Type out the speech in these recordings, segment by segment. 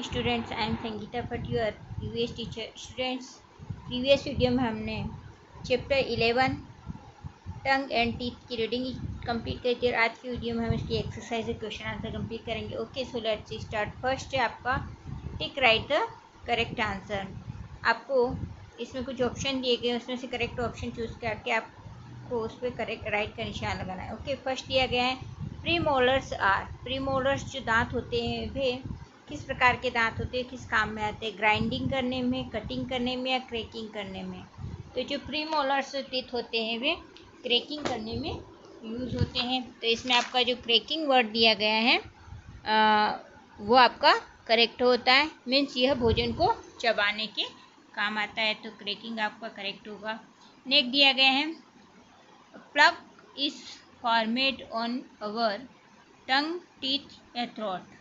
Morning students, I am Sangeeta Bhatt, your previous teacher. Students, previous video में हमने chapter 11 tongue and teeth की reading complete करी थी और आज की वीडियो में हम इसकी एक्सरसाइज और क्वेश्चन आंसर कंप्लीट करेंगे। Okay, so let's start. First है आपका टिक राइट द करेक्ट आंसर। आपको इसमें कुछ ऑप्शन दिए गए, उसमें से करेक्ट ऑप्शन चूज करके आपको उस पर करेक्ट राइट का निशान लगाना है। ओके, फर्स्ट दिया गया है प्रीमोलर्स आर। प्रीमोलर्स जो दांत होते हैं वे किस प्रकार के दांत होते हैं, किस काम में आते हैं? ग्राइंडिंग करने में, कटिंग करने में या क्रैकिंग करने में। तो जो प्रीमोलर्स टीथ होते हैं वे क्रैकिंग करने में यूज़ होते हैं। तो इसमें आपका जो क्रैकिंग वर्ड दिया गया है वो आपका करेक्ट होता है। मीन्स यह भोजन को चबाने के काम आता है, तो क्रैकिंग आपका करेक्ट होगा। नेक्स्ट दिया गया है plug is formed on our tongue, teeth या थ्रोट।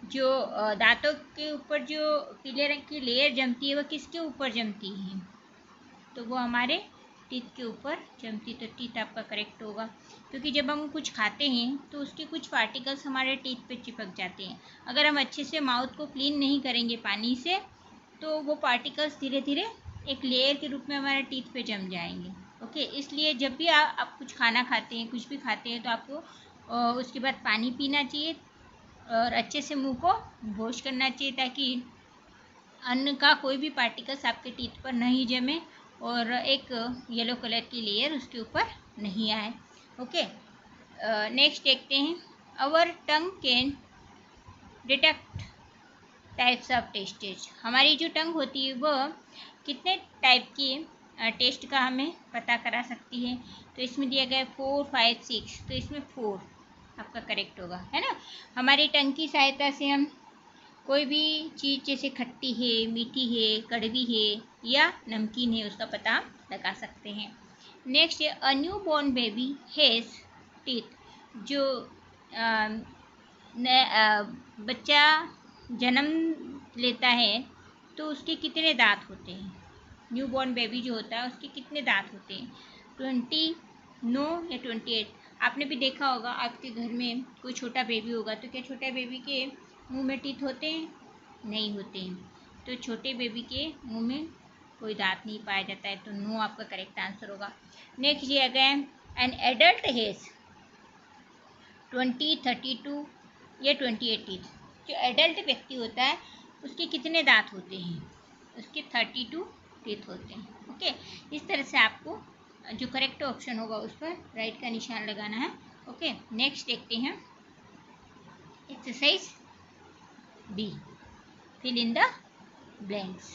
जो दांतों के ऊपर जो पीले रंग की लेयर जमती है वह किसके ऊपर जमती है? तो वो हमारे टीथ के ऊपर जमती। तो टीथ आपका करेक्ट होगा, क्योंकि जब हम कुछ खाते हैं तो उसके कुछ पार्टिकल्स हमारे टीथ पे चिपक जाते हैं। अगर हम अच्छे से माउथ को क्लीन नहीं करेंगे पानी से तो वो पार्टिकल्स धीरे धीरे एक लेयर के रूप में हमारे टीथ पे जम जाएंगे। ओके, इसलिए जब भी आप कुछ खाना खाते हैं, कुछ भी खाते हैं, तो आपको उसके बाद पानी पीना चाहिए और अच्छे से मुंह को वॉश करना चाहिए, ताकि अन्न का कोई भी पार्टिकल्स आपके टीथ पर नहीं जमे और एक येलो कलर की लेयर उसके ऊपर नहीं आए। ओके, नेक्स्ट देखते हैं our tongue can detect types of tastes. हमारी जो टंग होती है वह कितने टाइप की टेस्ट का हमें पता करा सकती है? तो इसमें दिया गया 4, 5, 6, तो इसमें 4 आपका करेक्ट होगा, है ना। हमारी टंग की सहायता से हम कोई भी चीज़ जैसे खट्टी है, मीठी है, कड़वी है या नमकीन है उसका पता लगा सकते हैं। नेक्स्ट है a new born baby has teeth. जो बच्चा जन्म लेता है तो उसके कितने दांत होते हैं? न्यू बॉर्न बेबी जो होता है उसके कितने दांत होते हैं? 20, 9 या 28? आपने भी देखा होगा, आपके घर में कोई छोटा बेबी होगा तो क्या छोटा बेबी के मुंह में टीथ होते हैं? नहीं होते हैं। तो छोटे बेबी के मुंह में कोई दांत नहीं पाया जाता है, तो नो आपका करेक्ट आंसर होगा। नेक्स्ट ये अगेन एन एडल्ट हैज़ 20, 32 या 28 टीथ। जो एडल्ट व्यक्ति होता है उसके कितने दांत होते हैं? उसके 32 टीथ होते हैं। ओके, इस तरह से आपको जो करेक्ट ऑप्शन होगा उस पर राइट का निशान लगाना है। ओके, नेक्स्ट देखते हैं exercise B, fill in the blanks.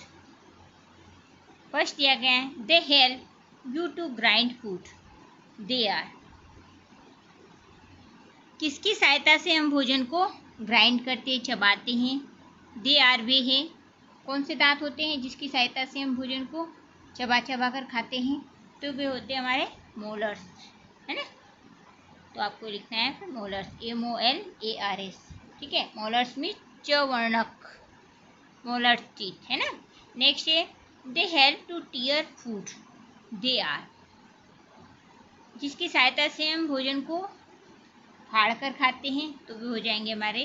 First दिया गया है they help you to grind food. They are, किसकी सहायता से हम भोजन को ग्राइंड करते चबाते हैं? दे आर, वे हैं। कौन से दांत होते हैं जिसकी सहायता से हम भोजन को चबा चबा कर खाते हैं? तो वे होते हैं हमारे मोलर्स, है ना। तो आपको लिखना है फिर मोलर्स, MOLARS, ठीक है। मोलर्स में चवर्णक, मोलर टीथ, है ना। नेक्स्ट है they help to tear food. They are, जिसकी सहायता से हम भोजन को फाड़ कर खाते हैं तो वे हो जाएंगे हमारे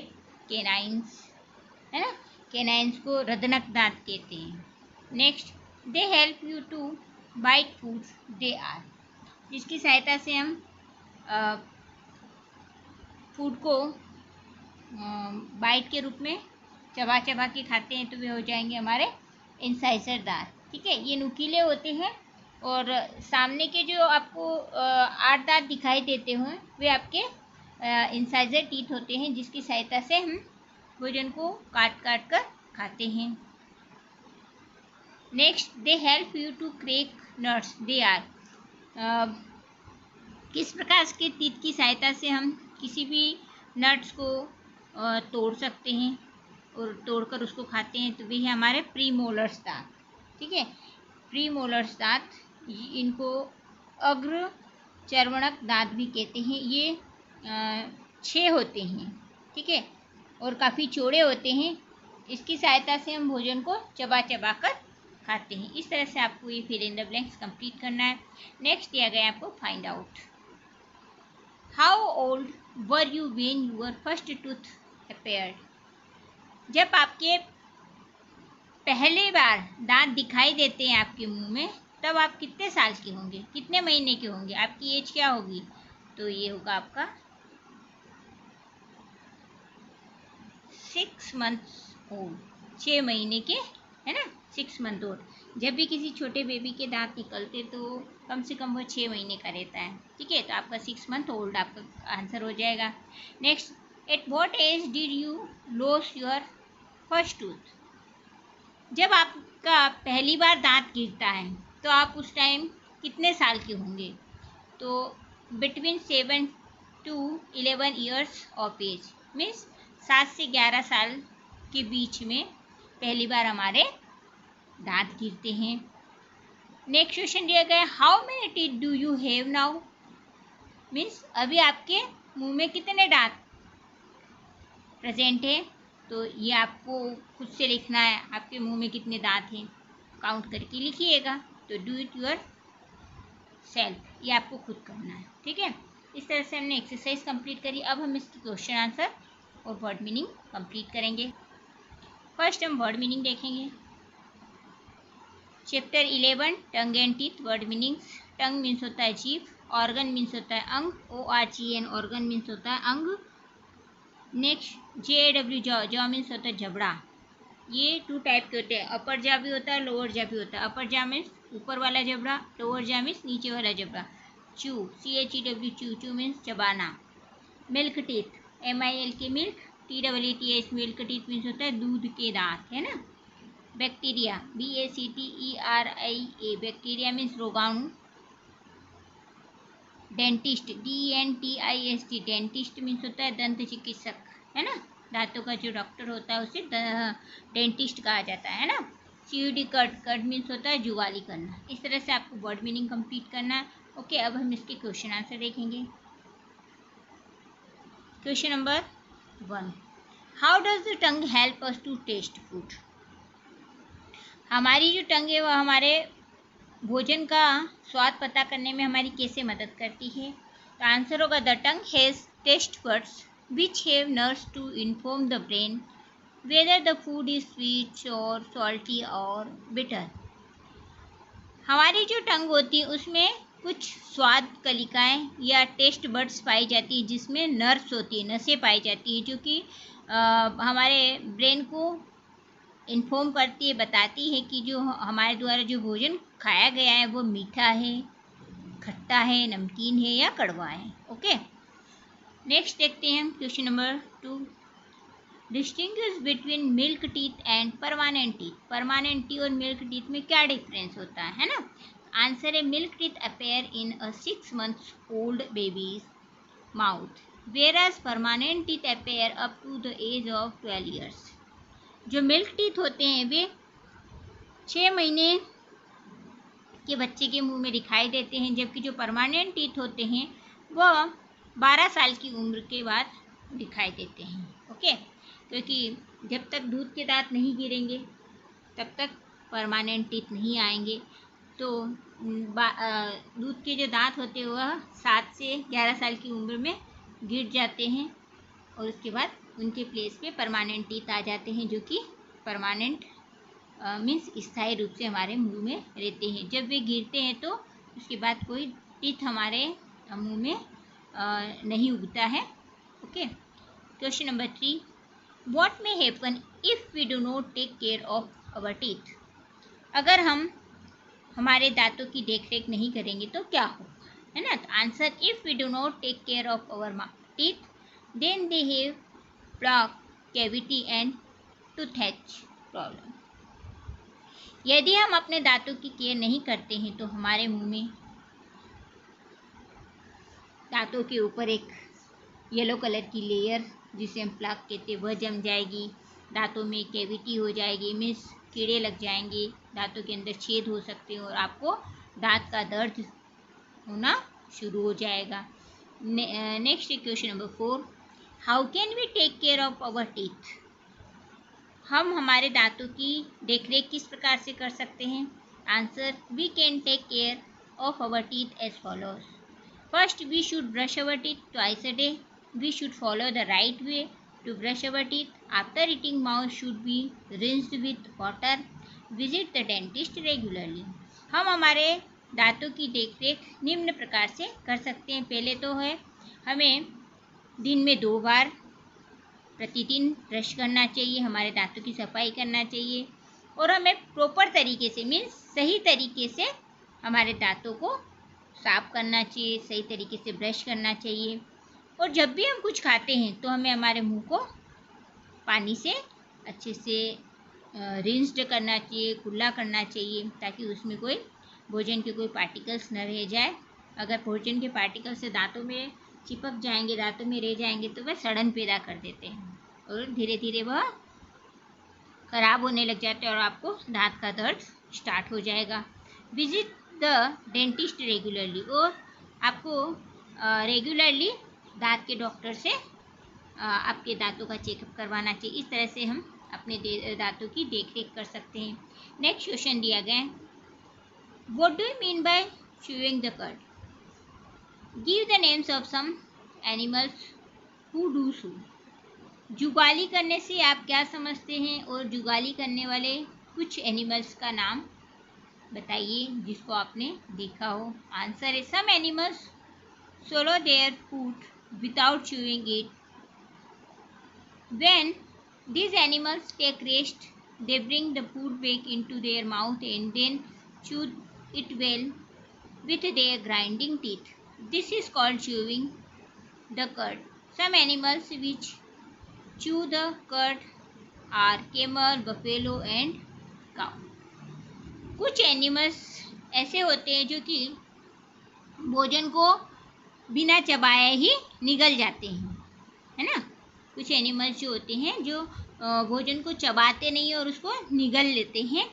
केनाइंस, है ना। केनाइंस को रदनक दांत कहते हैं। Next they help you to bite food. They are, जिसकी सहायता से हम फूड को बाइट के रूप में चबा चबा के खाते हैं, तो वे हो जाएंगे हमारे इंसाइजर दांत, ठीक है। ये नुकीले होते हैं और सामने के जो आपको 8 दांत दिखाई देते हैं वे आपके इंसाइजर टीथ होते हैं, जिसकी सहायता से हम भोजन को काट काट कर खाते हैं। Next they help you to crack nuts. They are, किस प्रकार के टीथ की सहायता से हम किसी भी नट्स को तोड़ सकते हैं और तोड़कर उसको खाते हैं? तो वे है हमारे प्रीमोलर्स दांत, ठीक है। प्रीमोलर्स दांत, इनको अग्र चर्वणक दांत भी कहते हैं। ये 6 होते हैं, ठीक है, और काफ़ी चौड़े होते हैं। इसकी सहायता से हम भोजन को चबा चबा कर खाते हैं। इस तरह से आपको ये fill in the blanks complete करना है। नेक्स्ट दिया गया है आपको find out how old were you when your first tooth appeared. जब आपके पहली बार दांत दिखाई देते हैं आपके मुंह में, तब आप कितने साल के होंगे, कितने महीने के होंगे, आपकी एज क्या होगी? तो ये होगा आपका 6 मंथ्स ओल्ड, 6 महीने के, है ना, 6 मंथ ओल्ड। जब भी किसी छोटे बेबी के दांत निकलते तो कम से कम वो 6 महीने का रहता है, ठीक है। तो आपका 6 मंथ ओल्ड आपका आंसर हो जाएगा। Next, at what age did you lose your first tooth? जब आपका पहली बार दांत गिरता है तो आप उस टाइम कितने साल के होंगे? तो between 7 to 11 years of age, means 7 से 11 साल के बीच में पहली बार हमारे दांत गिरते हैं। नेक्स्ट क्वेश्चन दिया गया, how many teeth do you have now? Means अभी आपके मुंह में कितने दांत प्रेजेंट है? तो ये आपको खुद से लिखना है, आपके मुंह में कितने दांत हैं काउंट करके लिखिएगा। तो डू इट योर सेल्फ, ये आपको खुद करना है, ठीक है। इस तरह से हमने एक्सरसाइज कंप्लीट करी। अब हम इसकी क्वेश्चन आंसर और वर्ड मीनिंग कंप्लीट करेंगे। फर्स्ट हम वर्ड मीनिंग देखेंगे। Chapter 11 tongue and teeth, word meanings. Tongue means होता है जीभ, ऑर्गन मीन्स होता है अंग, ORGN ऑर्गन मीन्स होता है अंग। Next JAW jaw, jaw means होता है जबड़ा। ये 2 टाइप के होते हैं, अपर जा भी होता है, लोअर जा भी होता है। अपर जा मीन्स ऊपर वाला जबड़ा, लोअर जा मीन्स नीचे वाला जबड़ा। चू, CHEW चू, चू मीन्स चबाना। Milk teeth, MILK milk, TEETH milk teeth means होता है दूध के दांत, है ना। बैक्टीरिया, BACTERIA बैक्टीरिया मीन्स रोगाणु। डेंटिस्ट, DENTIST डेंटिस्ट मीन्स होता है दंत चिकित्सक, है ना। दांतों का जो डॉक्टर होता है उसे डेंटिस्ट कहा जाता है ना। CUD कट, कट मीन्स होता है जुगाली करना। इस तरह से आपको वर्ड मीनिंग कंप्लीट करना है। ओके, अब हम इसके क्वेश्चन आंसर देखेंगे। Question number 1, how does the tongue help us to taste food? हमारी जो टंग है वो हमारे भोजन का स्वाद पता करने में हमारी कैसे मदद करती है? तो आंसर होगा the tongue has taste buds which have nerves to inform the brain whether the food is sweet or salty or bitter. हमारी जो टंग होती है उसमें कुछ स्वाद कलिकाएं या टेस्ट बड्स पाई जाती है, जिसमें नर्व्स होती है, नसें पाई जाती है, जो कि हमारे ब्रेन को इन्फॉर्म करती है, बताती है कि जो हमारे द्वारा जो भोजन खाया गया है वो मीठा है, खट्टा है, नमकीन है या कड़वा है। ओके, नेक्स्ट देखते हैं question number 2, distinguish between milk teeth and permanent teeth. Permanent teeth और मिल्क टीथ में क्या डिफरेंस होता है ना। आंसर है milk teeth appear in a 6 months old baby's mouth whereas permanent teeth appear up to the age of 12 years. जो milk teeth होते हैं वे 6 महीने के बच्चे के मुंह में दिखाई देते हैं, जबकि जो परमानेंट टीथ होते हैं वह 12 साल की उम्र के बाद दिखाई देते हैं। ओके, क्योंकि जब तक दूध के दांत नहीं गिरेंगे तब तक परमानेंट टीथ नहीं आएंगे। तो दूध के जो दांत होते हैं वह 7 से 11 साल की उम्र में गिर जाते हैं और उसके बाद उनके प्लेस पे परमानेंट टीथ आ जाते हैं, जो कि परमानेंट मीन्स स्थायी रूप से हमारे मुंह में रहते हैं। जब वे गिरते हैं तो उसके बाद कोई टीथ हमारे मुंह में नहीं उगता है। Okay, question number 3, what may happen if we do not take care of our teeth? अगर हम हमारे दांतों की देखरेख नहीं करेंगे तो क्या होगा, है ना। तो answer, if we do not take care of our teeth then they have plaque, cavity and toothache problem. यदि हम अपने दांतों की केयर नहीं करते हैं तो हमारे मुंह में दांतों के ऊपर एक येलो कलर की लेयर जिसे हम प्लग कहते हैं वह जम जाएगी, दांतों में कैविटी हो जाएगी, मीन्स कीड़े लग जाएंगे, दांतों के अंदर छेद हो सकते हैं और आपको दांत का दर्द होना शुरू हो जाएगा। Next question number 4, how can we take care of our teeth? हम हमारे दांतों की देखरेख किस प्रकार से कर सकते हैं? Answer, we can take care of our teeth as follows. First, we should brush our teeth twice a day. We should follow the right way to brush our teeth. After eating, mouth should be rinsed with water. Visit the dentist regularly. हम हमारे दांतों की देखरेख निम्न प्रकार से कर सकते हैं। पहले तो है हमें दिन में 2 बार प्रतिदिन ब्रश करना चाहिए, हमारे दांतों की सफाई करना चाहिए और हमें प्रॉपर तरीके से मीन्स सही तरीके से हमारे दांतों को साफ करना चाहिए, सही तरीके से ब्रश करना चाहिए। और जब भी हम कुछ खाते हैं तो हमें हमारे मुंह को पानी से अच्छे से रिंस्ड करना चाहिए, कुल्ला करना चाहिए, ताकि उसमें कोई भोजन के कोई पार्टिकल्स न रह जाए। अगर भोजन के पार्टिकल्स से दांतों में चिपक जाएंगे, दांतों में रह जाएंगे तो वह सड़न पैदा कर देते हैं और धीरे धीरे वह खराब होने लग जाते हैं और आपको दांत का दर्द स्टार्ट हो जाएगा। विजिट द डेंटिस्ट रेगुलरली, और आपको रेगुलरली दांत के डॉक्टर से आपके दांतों का चेकअप करवाना चाहिए। इस तरह से हम अपने दांतों की देखरेख कर सकते हैं। नेक्स्ट क्वेश्चन दिया गया है, what do you mean by chewing the cud? Give the names of some animals who do so. जुगाली करने से आप क्या समझते हैं और जुगाली करने वाले कुछ एनिमल्स का नाम बताइए जिसको आपने देखा हो। आंसर है some animals swallow their food without chewing it. When these animals take rest, they bring the food back into their mouth and then chew it well with their grinding teeth. This is called chewing the cud. Some animals which chew the cud are camel, buffalo and cow. कुछ animals ऐसे होते हैं जो कि भोजन को बिना चबाए ही निगल जाते हैं, है ना। कुछ एनिमल्स जो होते हैं जो भोजन को चबाते नहीं और उसको निगल लेते हैं,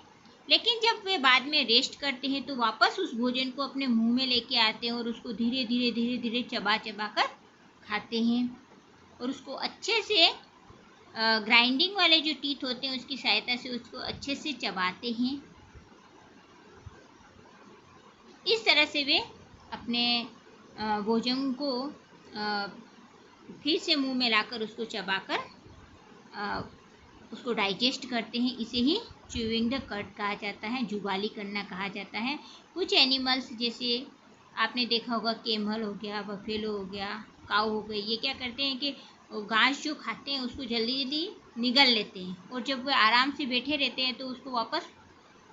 लेकिन जब वे बाद में रेस्ट करते हैं तो वापस उस भोजन को अपने मुंह में लेके आते हैं और उसको धीरे धीरे चबा कर खाते हैं और उसको अच्छे से ग्राइंडिंग वाले जो टीथ होते हैं उसकी सहायता से उसको अच्छे से चबाते हैं। इस तरह से वे अपने भोजन को फिर से मुंह में लाकर उसको चबाकर उसको डाइजेस्ट करते हैं। इसे ही च्यूइंग द कड कहा जाता है, जुगाली करना कहा जाता है। कुछ एनिमल्स जैसे आपने देखा होगा कैमल हो गया, बफेलो हो गया, काऊ हो गई, ये क्या करते हैं कि घास जो खाते हैं उसको जल्दी जल्दी निगल लेते हैं और जब वे आराम से बैठे रहते हैं तो उसको वापस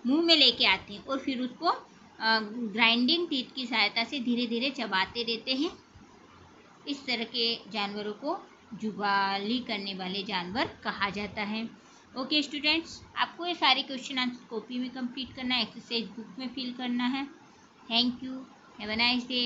मुंह में लेके आते हैं और फिर उसको ग्राइंडिंग टीथ की सहायता से धीरे धीरे चबाते रहते हैं। इस तरह के जानवरों को जुगाली करने वाले जानवर कहा जाता है। ओके स्टूडेंट्स, आपको ये सारे क्वेश्चन आंसर कॉपी में कंप्लीट करना है, एक्सरसाइज बुक में फिल करना है। Thank you, have a nice day.